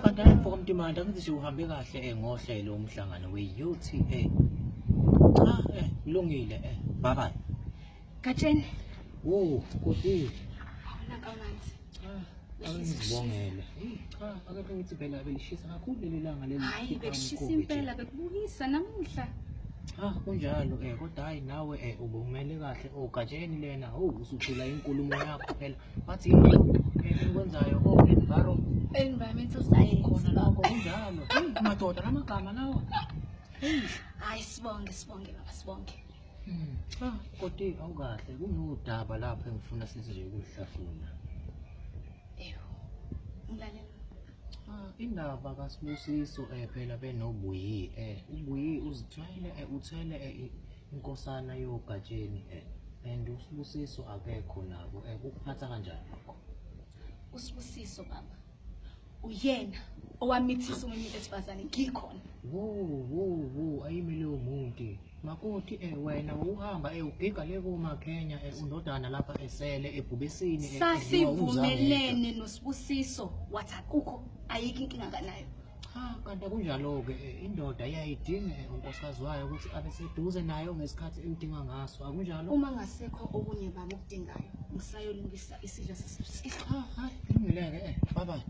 Kanti hayi mfoko Mtimanda ngithi nje uhambe kahle ngohlelo umhlangano we-UTA. Cha kulungile bye bye. Gatsheni. Kodwa Awunakamanzi. Angizibongele. Cha akekho ngithi phela belishisa kakhulu leli langa leli. Hayi bekushisa impela bekubukisa namuhla. Kunjalo kodwa hayi nawe ubumele kahle Gatsheni lena usuthula inkulumo yakho phela bathi engikwenzayo environmental science khona lapho kunjalo madoda lamagama lawo hayi sibonge baba sibonge kodwa awukahle kunodaba lapho engifuna sithi nje ukuhlafuna ngilalela indaba kaSibusiso phela benobuyi ubuyi uzithwele uthele inkosana yoGatsheni and uSibusiso akekho nabo ukuphatha kanjani lokho uSibusiso baba uyena owamithisa umuntu esifazane ngikhona ayimile umuntu makoti wena uhamba ugiga le kumaKenya undodana lapha esele ebhubesini sasivumelene noSibusiso wathi akukho ayikho inkinga kanayo kanti kunjalo ke indoda iyayidinga unkosikazi wayo ukuthi abe seduze nayo ngesikhathi emdinga ngaso akunjalo uma ngasekho okunye baba ukudingayo ngisayolungisa isidlo sesibusiso ngileke bye bye